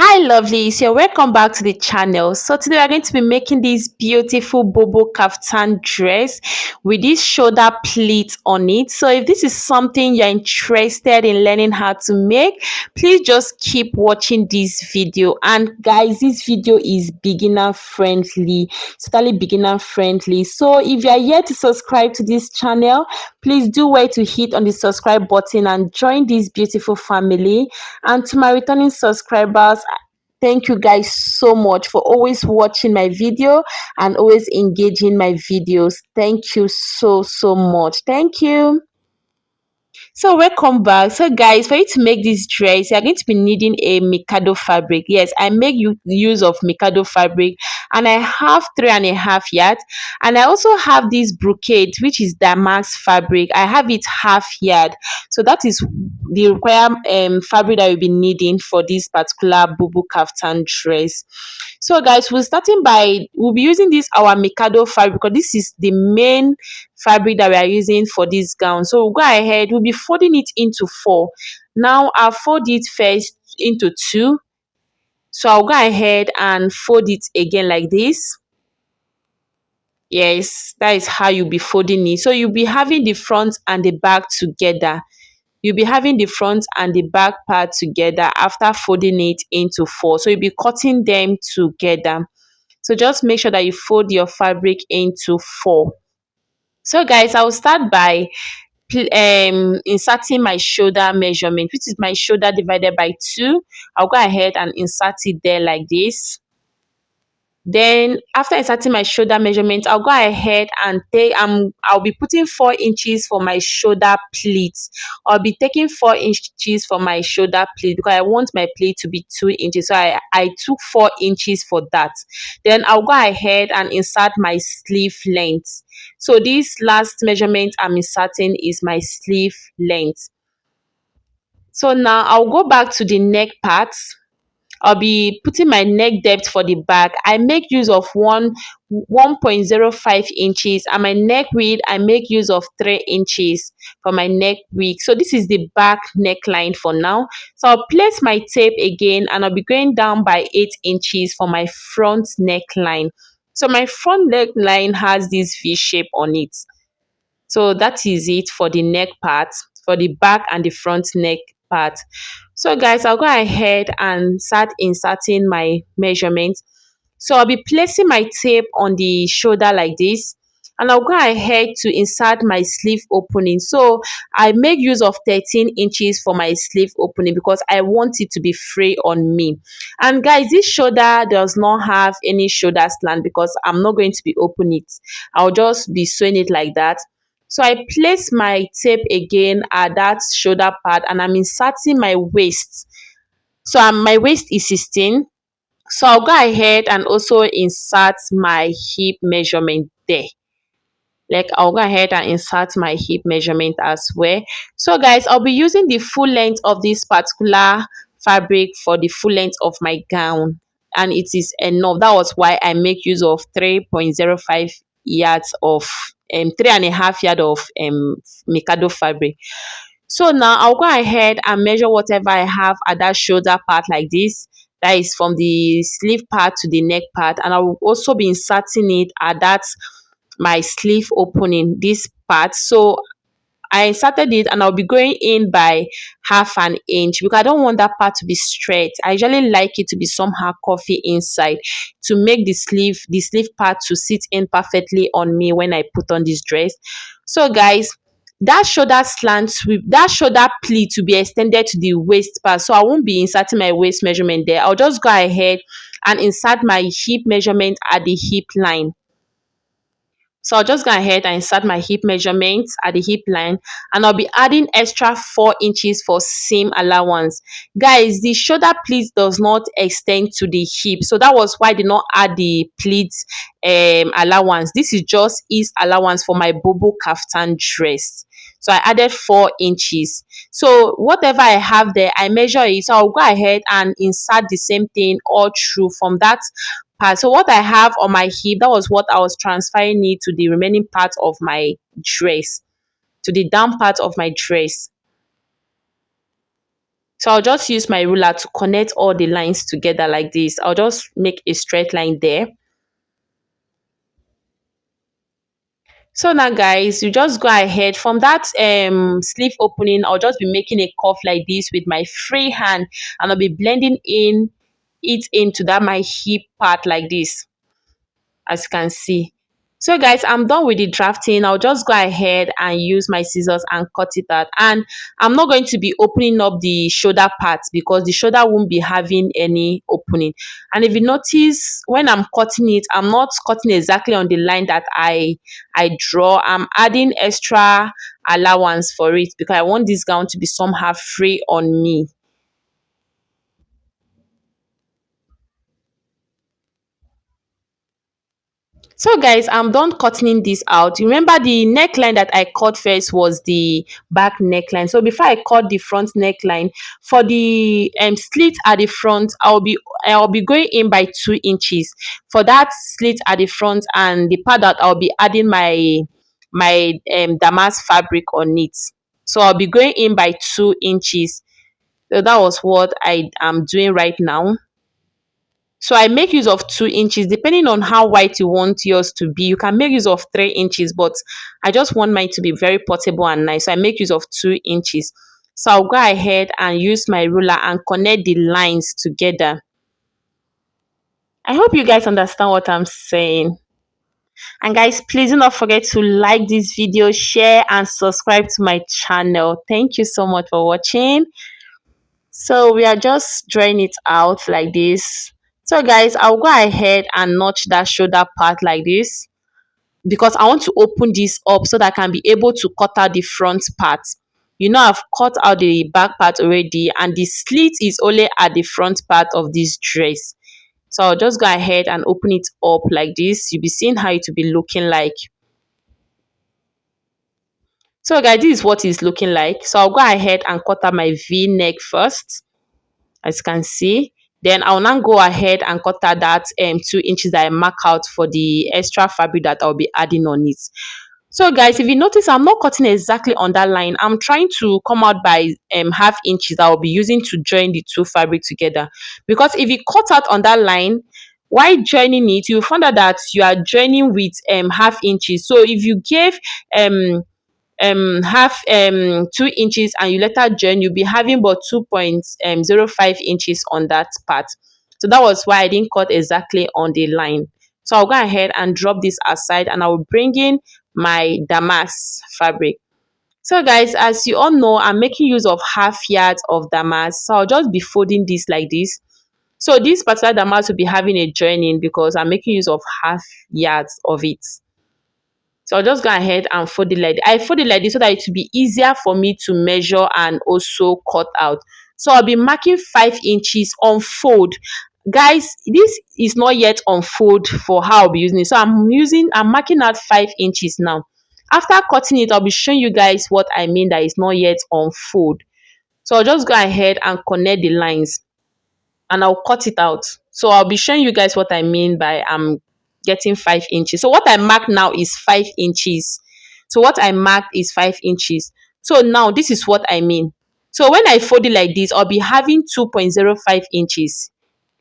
Hi lovelies, you're welcome back to the channel. So today we're going to be making this beautiful bobo kaftan dress with this shoulder pleat on it. So if this is something you're interested in learning how to make, please just keep watching this video. And guys, this video is beginner friendly, totally beginner friendly. So if you are yet to subscribe to this channel, please do wait to hit on the subscribe button and join this beautiful family. And to my returning subscribers, thank you guys so much for always watching my video and always engaging my videos. Thank you so much. Thank you. So welcome back. So guys, for you to make this dress, you're going to be needing a Mikado fabric. Yes, I make use of Mikado fabric, and I have 3.5 yards, and I also have this brocade, which is damask fabric. I have it half yard, so that is the required fabric that you'll be needing for this particular bubu kaftan dress. So guys, we'll be using this our Mikado fabric because this is the main fabric that we are using for this gown. So we'll go ahead, we'll be folding it into 4. Now I'll fold it first into 2. So I'll go ahead and fold it again like this. Yes, that is how you'll be folding it. So you'll be having the front and the back together. You'll be having the front and the back part together after folding it into 4. So you'll be cutting them together. So just make sure that you fold your fabric into 4. So guys, I will start by inserting my shoulder measurement, which is my shoulder divided by 2. I'll go ahead and insert it there like this. Then after inserting my shoulder measurement, I'll go ahead and I'll be putting 4 inches for my shoulder pleats. I'll be taking 4 inches for my shoulder pleat because I want my pleat to be 2 inches. So I took 4 inches for that. Then I'll go ahead and insert my sleeve length. So this last measurement I'm inserting is my sleeve length. So now I'll go back to the neck part. I'll be putting my neck depth for the back. I make use of 1.05 inches, and my neck width I make use of 3 inches for my neck width. So this is the back neckline for now. So I'll place my tape again, and I'll be going down by 8 inches for my front neckline. So my front neckline has this V shape on it. So that is it for the neck part, for the back and the front neck part. So guys, I'll go ahead and start inserting my measurements. So I'll be placing my tape on the shoulder like this, and I'll go ahead to insert my sleeve opening. So I make use of 13 inches for my sleeve opening because I want it to be free on me. And guys, this shoulder does not have any shoulder slant because I'm not going to be opening it. I'll just be sewing it like that. So I place my tape again at that shoulder part, and I'm inserting my waist. So my waist is 16. So I'll go ahead and also insert my hip measurement there. Like I'll go ahead and insert my hip measurement as well. So guys, I'll be using the full length of this particular fabric for the full length of my gown, and it is enough. That was why I make use of 3.05 yards of 3.5 yards of Mikado fabric. So now I'll go ahead and measure whatever I have at that shoulder part like this. That is from the sleeve part to the neck part, and I will also be inserting it at that my sleeve opening, this part. So I inserted it, and I'll be going in by 1/2 inch because I don't want that part to be straight. I usually like it to be somehow curvy inside to make the sleeve part to sit in perfectly on me when I put on this dress. So guys, that shoulder slant that shoulder pleat to be extended to the waist part, so I won't be inserting my waist measurement there. I'll just go ahead and insert my hip measurement at the hip line. So I'll just go ahead and insert my hip measurement at the hip line, and I'll be adding extra 4 inches for seam allowance. Guys, the shoulder pleat does not extend to the hip, so that was why I did not add the pleat allowance. This is just ease allowance for my bobo kaftan dress. So I added 4 inches. So whatever I have there, I measure it. So I'll go ahead and insert the same thing all through from that part. So what I have on my hip, that was what I was transferring it to the remaining part of my dress, to the down part of my dress. So I'll just use my ruler to connect all the lines together like this. I'll just make a straight line there. So now guys, you just go ahead from that sleeve opening. I'll just be making a cuff like this with my free hand, and I'll be blending in it into that my hip part like this, as you can see. So guys, I'm done with the drafting. I'll just go ahead and use my scissors and cut it out. And I'm not going to be opening up the shoulder part because the shoulder won't be having any opening. And if you notice, when I'm cutting it, I'm not cutting exactly on the line that I draw. I'm adding extra allowance for it because I want this gown to be somehow free on me. So guys, I'm done cutting this out. Remember the neckline that I cut first was the back neckline. So before I cut the front neckline, for the slit at the front, I'll be going in by 2 inches for that slit at the front, and the part that I'll be adding my damask fabric on it. So I'll be going in by 2 inches. So that was what I am doing right now. So I make use of 2 inches depending on how wide you want yours to be. You can make use of 3 inches, but I just want mine to be very portable and nice. So I make use of 2 inches. So I'll go ahead and use my ruler and connect the lines together. I hope you guys understand what I'm saying. And guys, please do not forget to like this video, share, and subscribe to my channel. Thank you so much for watching. So we are just drawing it out like this. So guys, I'll go ahead and notch that shoulder part like this because I want to open this up so that I can be able to cut out the front part. You know, I've cut out the back part already, and the slit is only at the front part of this dress. So I'll just go ahead and open it up like this. You'll be seeing how it will be looking like. So guys, this is what it's looking like. So I'll go ahead and cut out my V-neck first, as you can see. Then I'll now go ahead and cut out that 2 inches that I mark out for the extra fabric that I'll be adding on it. So guys, if you notice, I'm not cutting exactly on that line. I'm trying to come out by half inches that I'll be using to join the two fabric together. Because if you cut out on that line, while joining it, you'll find out that you are joining with half inches. So if you gave have 2 inches and you later join, you'll be having about 2.05 inches on that part. So that was why I didn't cut exactly on the line. So I'll go ahead and drop this aside, and I will bring in my damask fabric. So guys, as you all know, I'm making use of half yards of damask. So I'll just be folding this like this. So this particular damask will be having a joining because I'm making use of half yards of it. So I'll just go ahead and fold it like this. I fold it like this so that it will be easier for me to measure and also cut out. So I'll be marking 5 inches on fold. Guys, this is not yet on fold for how I'll be using it. So I'm marking out 5 inches now. After cutting it, I'll be showing you guys what I mean that it's not yet on fold. So I'll just go ahead and connect the lines, and I'll cut it out. So I'll be showing you guys what I mean by getting 5 inches. So what I mark now is 5 inches. So what I marked is 5 inches. So now this is what I mean. So when I fold it like this, I'll be having 2.05 inches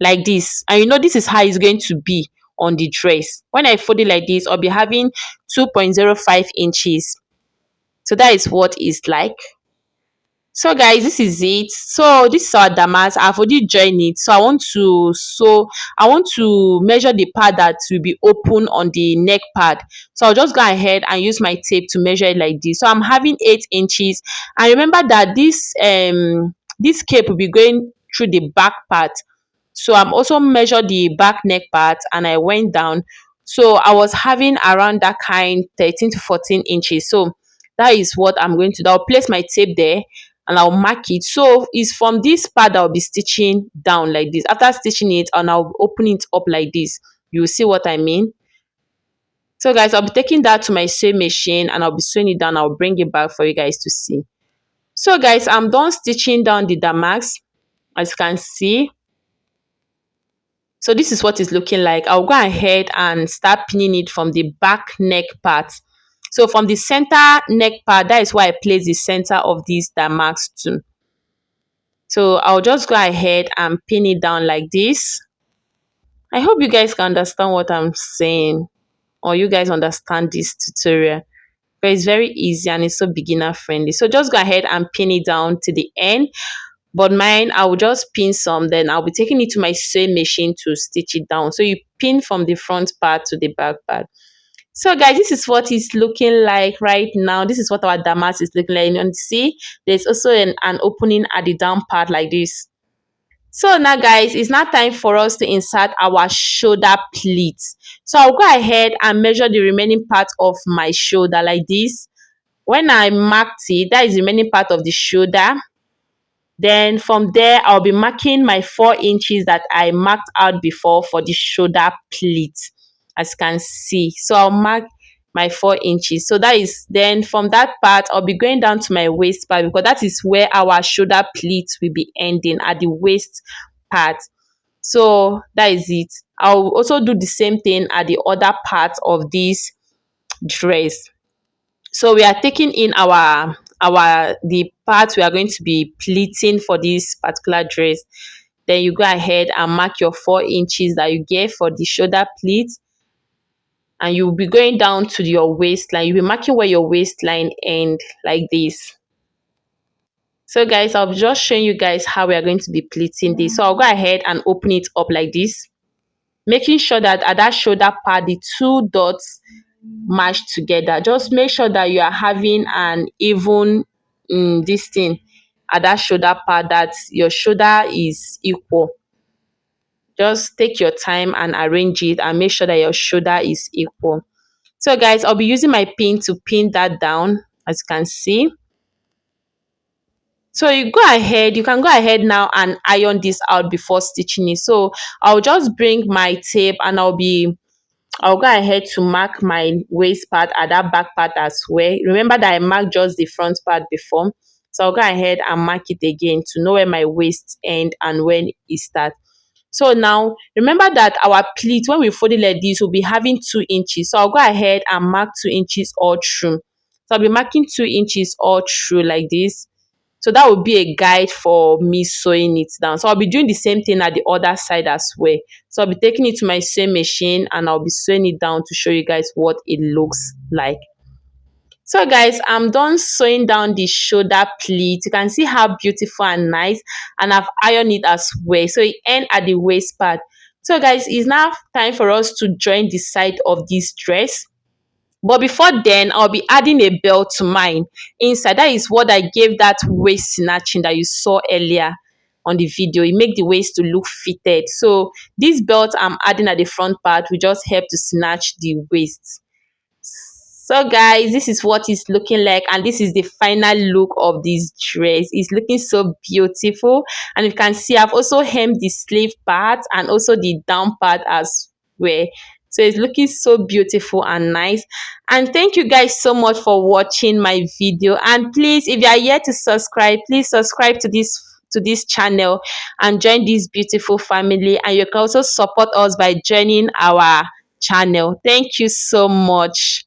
like this. And you know, this is how it's going to be on the dress. When I fold it like this, I'll be having 2.05 inches. So that is what it's like. So guys, this is it. So this is our damask. I've already joined it. So I want to measure the part that will be open on the neck part. So I'll just go ahead and use my tape to measure it like this. So I'm having 8 inches. And remember that this cape will be going through the back part. So I'm also measured the back neck part, and I went down. So I was having around that kind 13 to 14 inches. So that is what I'm going to do. I'll place my tape there and I'll mark it. So it's from this part that I'll be stitching down like this. After stitching it, and I'll open it up like this. You'll see what I mean. So guys, I'll be taking that to my sewing machine, and I'll be sewing it down. I'll bring it back for you guys to see. So guys, I'm done stitching down the damask, as you can see. So this is what it's looking like. I'll go ahead and start pinning it from the back neck part. So from the center neck part, that is where I place the center of this damask too. So I'll just go ahead and pin it down like this. I hope you guys can understand what I'm saying, or you guys understand this tutorial. But it's very easy and it's so beginner friendly. So just go ahead and pin it down to the end. But mine, I will just pin some, then I'll be taking it to my sewing machine to stitch it down. So you pin from the front part to the back part. So guys, this is what it's looking like right now. This is what our damask is looking like. And see, there's also an opening at the down part like this. So now guys, it's now time for us to insert our shoulder pleats. So I'll go ahead and measure the remaining part of my shoulder like this. When I marked it, that is the remaining part of the shoulder. Then from there, I'll be marking my 4 inches that I marked out before for the shoulder pleat, as you can see. So I'll mark my 4 inches. So that is, then from that part, I'll be going down to my waist part, because that is where our shoulder pleat will be ending, at the waist part. So that is it. I'll also do the same thing at the other part of this dress. So we are taking in our the part we are going to be pleating for this particular dress. Then you go ahead and mark your 4 inches that you gave for the shoulder pleat, and you'll be going down to your waistline. You'll be marking where your waistline end like this. So guys, I'll be just showing you guys how we are going to be pleating this. So I'll go ahead and open it up like this, making sure that at that shoulder part the 2 dots match together. Just make sure that you are having an even this thing at that shoulder part, that your shoulder is equal. Just take your time and arrange it and make sure that your shoulder is equal. So guys, I'll be using my pin to pin that down, as you can see. So you can go ahead now and iron this out before stitching it. So I'll just bring my tape and I'll go ahead to mark my waist part at that back part as well. Remember that I marked just the front part before. So I'll go ahead and mark it again to know where my waist end and when it starts. So now, remember that our pleat, when we fold it like this, will be having 2 inches. So I'll go ahead and mark 2 inches all through. So I'll be marking 2 inches all through like this. So that will be a guide for me sewing it down. So I'll be doing the same thing at the other side as well. So I'll be taking it to my sewing machine and I'll be sewing it down to show you guys what it looks like. So guys, I'm done sewing down the shoulder pleat. You can see how beautiful and nice, and I've ironed it as well. So it ends at the waist part. So guys, it's now time for us to join the side of this dress. But before then, I'll be adding a belt to mine inside. That is what I gave that waist snatching that you saw earlier on the video. It make the waist to look fitted. So this belt I'm adding at the front part will just help to snatch the waist. So guys, this is what it's looking like, and this is the final look of this dress. It's looking so beautiful, and you can see I've also hemmed the sleeve part and also the down part as well. So it's looking so beautiful and nice. And thank you guys so much for watching my video. And please, if you are yet to subscribe, please subscribe to this channel and join this beautiful family. And you can also support us by joining our channel. Thank you so much.